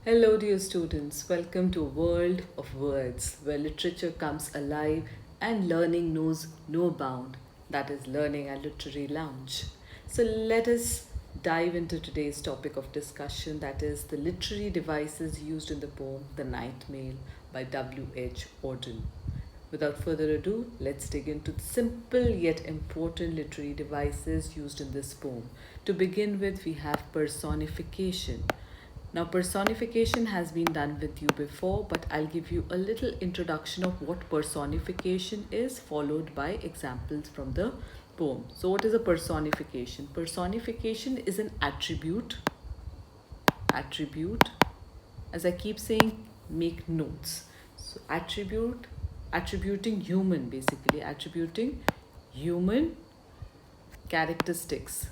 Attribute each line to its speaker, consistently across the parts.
Speaker 1: Hello, dear students. Welcome to a world of words where literature comes alive and learning knows no bound. That is Learning at Literary Lounge. So, let us dive into today's topic of discussion, that is the literary devices used in the poem The Night Mail by WHAuden. Without further ado, let's dig into the simple yet important literary devices used in this poem. To begin with, we have personification. Now, personification has been done with you before, but I'll give you a little introduction of what personification is, followed by examples from the poem. So, what is a personification? Personification is an attribute. As I keep saying, make notes. So, attributing human, basically, attributing human characteristics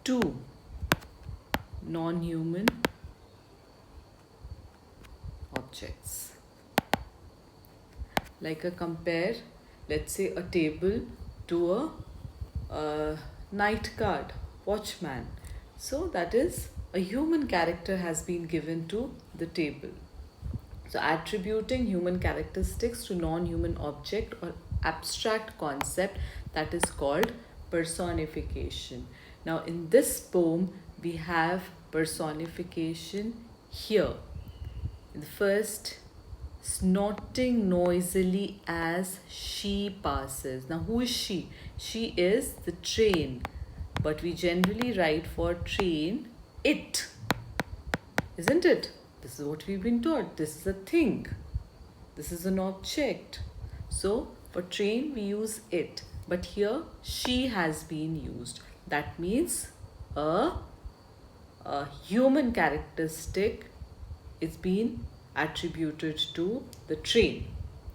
Speaker 1: to non-human objects. Like a compare, let's say a table to a night guard, watchman. So that is a human character has been given to the table. So attributing human characteristics to non-human object or abstract concept, that is called personification. Now in this poem we have personification here. In the first, snorting noisily as she passes. Now who is she? She is the train, but we generally write for train it, isn't it? This is what we've been taught. This is a thing. This is an object. So for train we use it, but here she has been used. That means a human characteristic is being attributed to the train.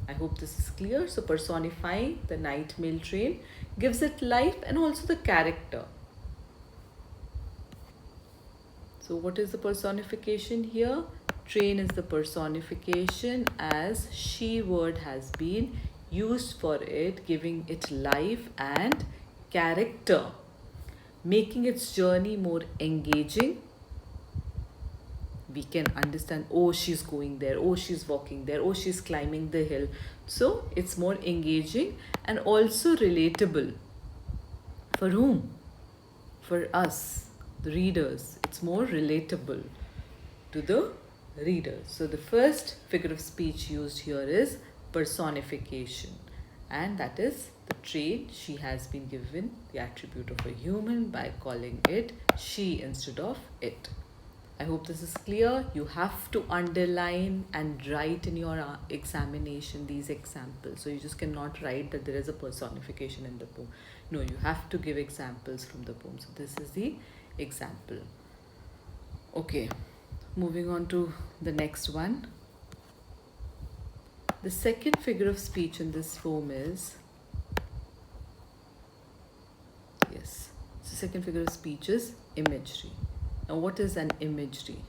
Speaker 1: I hope this is clear. So personifying the night mail train gives it life and also the character. So what is the personification here? Train is the personification as she word has been used for it, giving it life and character, making its journey more engaging. We can understand, oh, she's going there, oh, she's walking there, oh, she's climbing the hill. So it's more engaging and also relatable. For whom? For us, the readers. It's more relatable to the readers. So the first figure of speech used here is personification, and that is the train. She has been given the attribute of a human by calling it she instead of it. I hope this is clear. You have to underline and write in your examination these examples. So you just cannot write that there is a personification in the poem. No, you have to give examples from the poem. So this is the example. Okay, moving on to the next one. The second figure of speech in this poem is, yes, the second figure of speech is imagery. Now what is an imagery?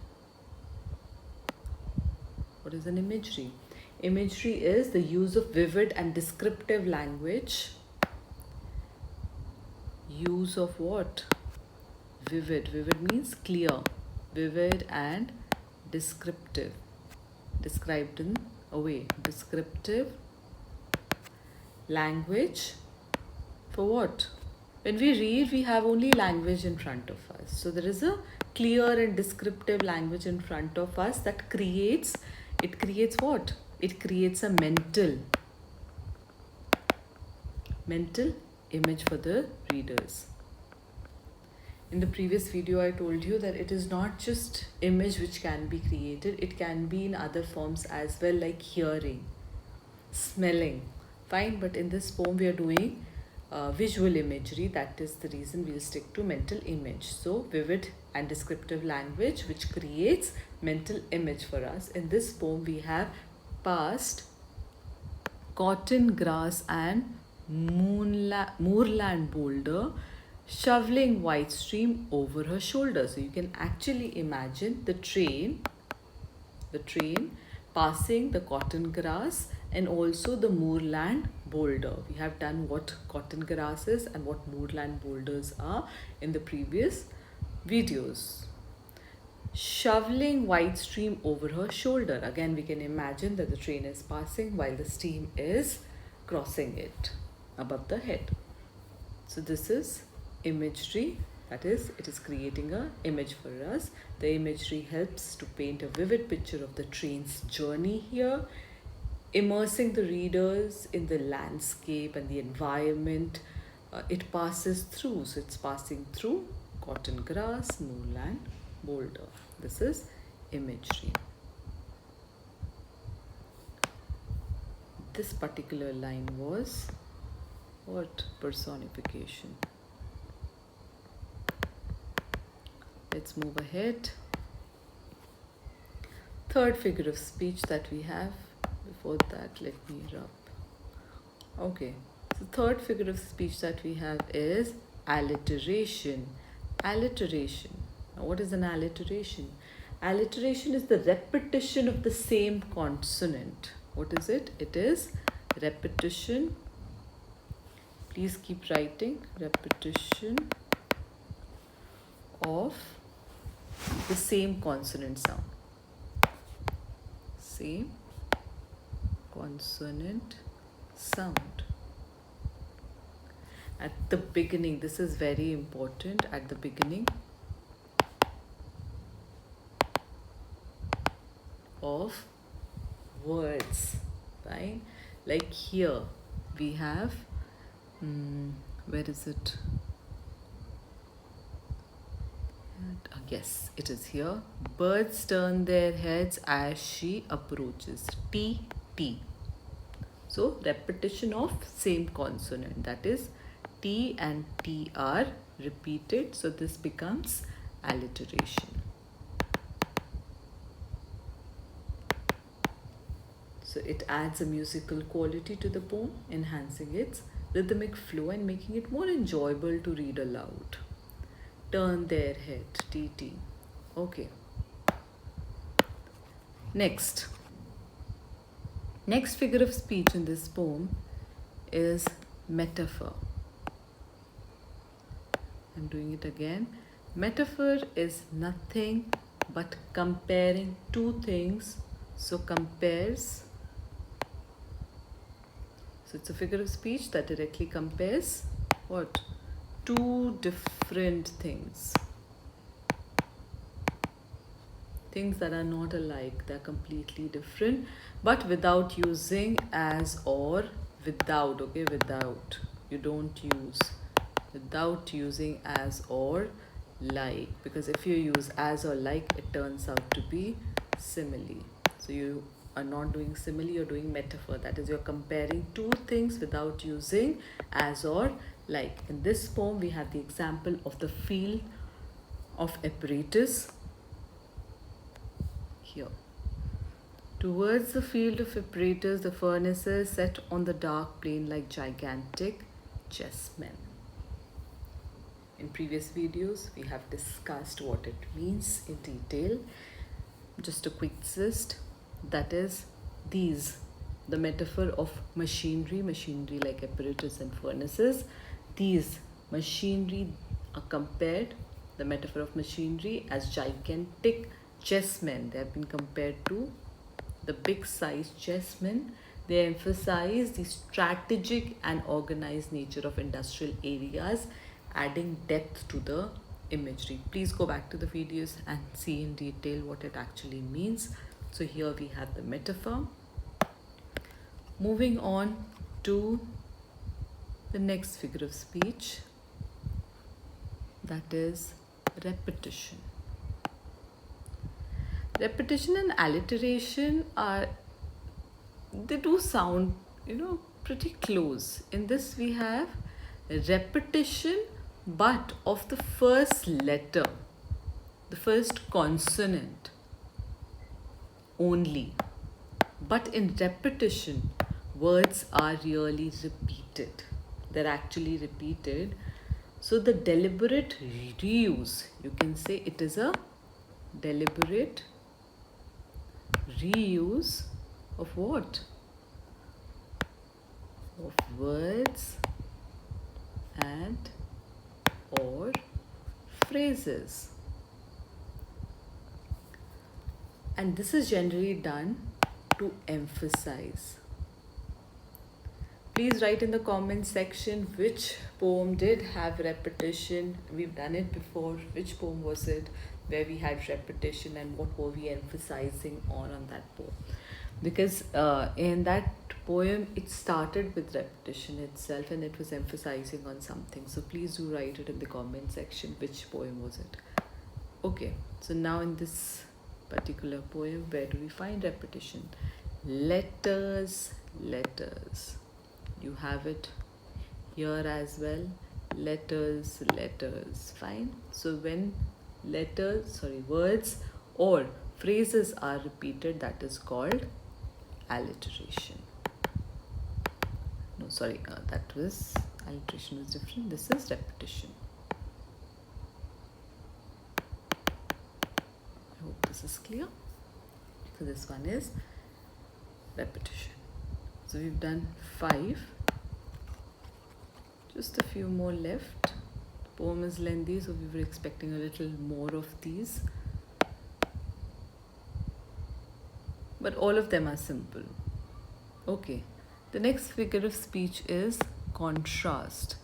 Speaker 1: What is an imagery? Imagery is the use of vivid and descriptive language. Use of what? Vivid. Vivid means clear. Vivid and descriptive. Described in a way. Descriptive language for what? When we read, we have only language in front of us. So there is a clear and descriptive language in front of us that creates what? It creates a mental image for the readers. In the previous video, I told you that it is not just image which can be created. It can be in other forms as well, like hearing, smelling. Fine, but in this poem, we are doing visual imagery. That is the reason we'll stick to mental image. So vivid and descriptive language which creates mental image for us. In this poem we have past cotton grass and moorland boulder, shoveling white stream over her shoulder. So you can actually imagine the train passing the cotton grass and also the moorland boulder. We have done what cotton grass is and what moorland boulders are in the previous videos. Shoveling white stream over her shoulder. Again, we can imagine that the train is passing while the steam is crossing it above the head. So this is imagery, that is, it is creating an image for us. The imagery helps to paint a vivid picture of the train's journey here, immersing the readers in the landscape and the environment it passes through. So it's passing through cotton grass, moorland, boulder. This is imagery. This particular line was what? Personification. Let's move ahead. Third figure of speech that we have. Before that, let me rub. Okay, so third figure of speech that we have is alliteration. Alliteration. Now, what is an alliteration? Alliteration is the repetition of the same consonant. What is it? It is repetition. Please keep writing. Repetition of the same consonant sound. Same consonant sound. At the beginning, this is very important. At the beginning of words, right? Like here we have where is it? Yes, it is here. Birds turn their heads as she approaches. T, T. So repetition of same consonant, that is T and T are repeated. So this becomes alliteration. So it adds a musical quality to the poem, enhancing its rhythmic flow and making it more enjoyable to read aloud. Turn their head, TT. Okay. Next figure of speech in this poem is metaphor. I'm doing it again. Metaphor is nothing but comparing two things. So compares. So it's a figure of speech that directly compares what? Two different things. Things that are not alike, they're completely different, but without using as or without, okay, without. You don't use, without using as or like, because if you use as or like, it turns out to be simile. So you are not doing simile, you're doing metaphor. That is, you're comparing two things without using as or like. In this poem, we have the example of the field of apparatus here. Towards the field of apparatus, the furnaces set on the dark plain like gigantic chessmen. In previous videos, we have discussed what it means in detail. Just a quick gist, that is the metaphor of machinery like apparatus and furnaces. These machinery are compared, the metaphor of machinery, as gigantic chessmen. They have been compared to the big sized chessmen. They emphasize the strategic and organized nature of industrial areas, adding depth to the imagery. Please go back to the videos and see in detail what it actually means. So here we have the metaphor. Moving on to the next figure of speech, that is repetition. Repetition and alliteration they do sound, pretty close. In this we have repetition, but of the first letter, the first consonant only. But in repetition, words are really repeated. They're actually repeated. So the deliberate reuse, you can say it is a deliberate reuse of what? of words and or phrases. And this is generally done to emphasize. Please write in the comment section which poem did have repetition. We've done it before. Which poem was it where we had repetition, and what were we emphasizing on that poem? Because in that poem it started with repetition itself and it was emphasizing on something. So please do write it in the comment section which poem was it. Okay, so now in this particular poem, where do we find repetition? Letters, letters. You have it here as well. Letters, letters. Fine. So when words or phrases are repeated, that is called alliteration. No, sorry, alliteration was different. This is repetition. I hope this is clear. So this one is repetition. So we've done 5. Just a few more left. The poem is lengthy, so we were expecting a little more of these. But all of them are simple. Okay. The next figure of speech is contrast.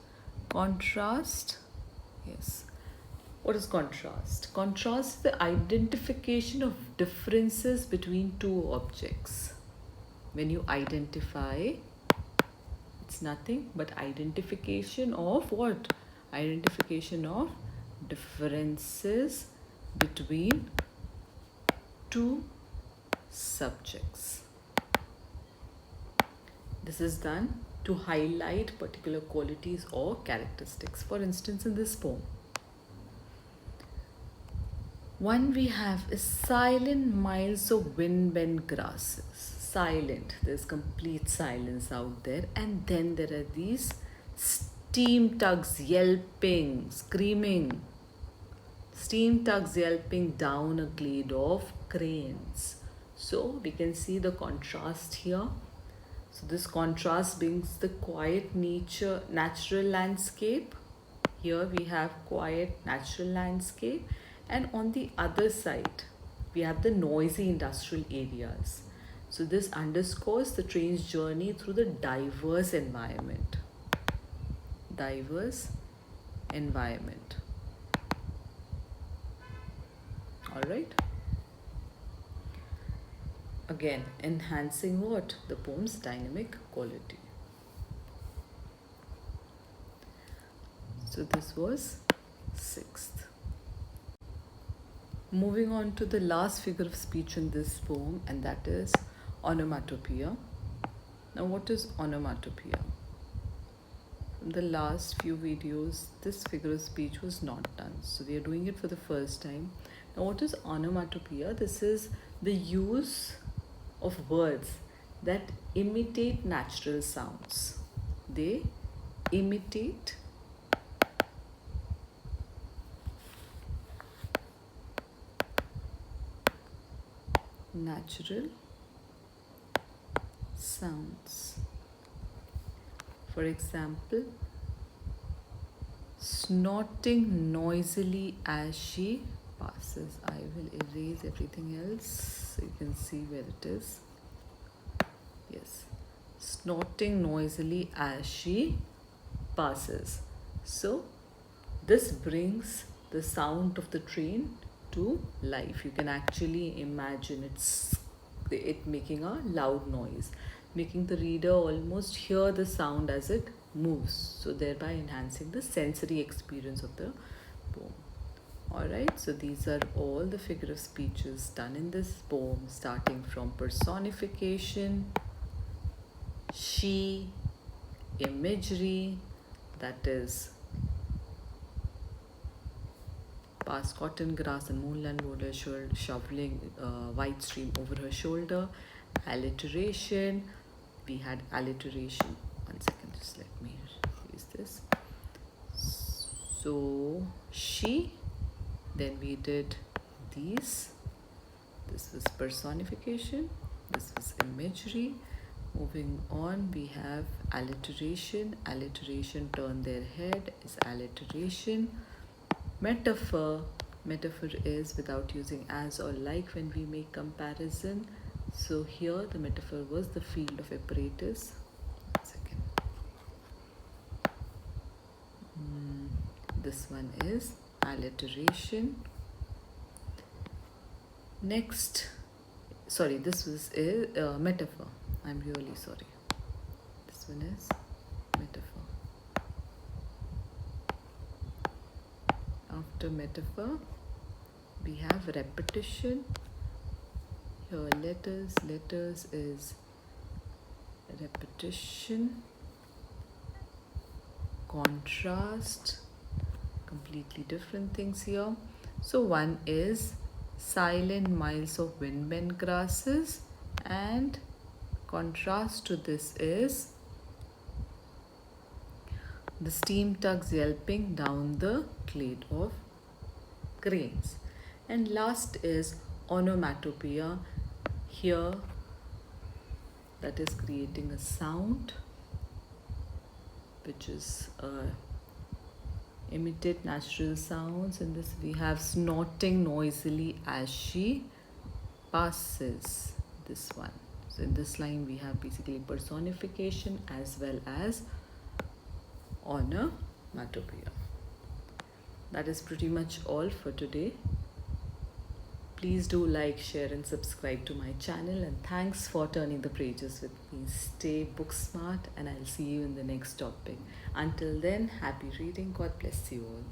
Speaker 1: Contrast, yes. What is contrast? Contrast is the identification of differences between two objects. When you identify, it's nothing but identification of what? Identification of differences between two subjects. This is done to highlight particular qualities or characteristics. For instance, in this poem, one we have is silent miles of wind-bent grasses. Silent, there's complete silence out there, and then there are these steam tugs yelping, screaming, steam tugs yelping down a glade of cranes. So we can see the contrast here. So this contrast brings the quiet nature, natural landscape. Here we have quiet natural landscape, and on the other side we have the noisy industrial areas. So this underscores the train's journey through the diverse environment. Diverse environment. Alright. Again, enhancing what? The poem's dynamic quality. So this was 6th. Moving on to the last figure of speech in this poem, and that is onomatopoeia. Now what is onomatopoeia? From the last few videos, this figure of speech was not done. So we are doing it for the first time. Now what is onomatopoeia? This is the use of words that imitate natural sounds. They imitate natural sounds. For example, snorting noisily as she passes. I will erase everything else so you can see where it is. Yes, snorting noisily as she passes. So this brings the sound of the train to life. You can actually imagine it making a loud noise, making the reader almost hear the sound as it moves, so thereby enhancing the sensory experience of the poem. Alright, so these are all the figure of speeches done in this poem, starting from personification, she, imagery, that is past cotton grass and moonland border shoveling white stream over her shoulder. Alliteration, we had alliteration. 1 second, just let me use this. So she, then we did these. This was personification, this was imagery. Moving on, we have alliteration. Alliteration, turn their head, is alliteration. Metaphor. Metaphor is without using as or like when we make comparison. So here the metaphor was the field of apparatus. Second. This one is alliteration. Next, sorry, this was a metaphor. I'm really sorry. This one is metaphor. After metaphor, we have repetition. Here, letters. Letters is repetition. Contrast. Completely different things here. So one is silent miles of windbent grasses, and contrast to this is the steam tugs yelping down the glade of cranes. And last is onomatopoeia. Here, that is creating a sound which is imitate natural sounds. In this we have snorting noisily as she passes. This one. So in this line we have basically personification as well as onomatopoeia. That is pretty much all for today. Please do like, share and subscribe to my channel, and thanks for turning the pages with me. Stay book smart, and I'll see you in the next topic. Until then, happy reading. God bless you all.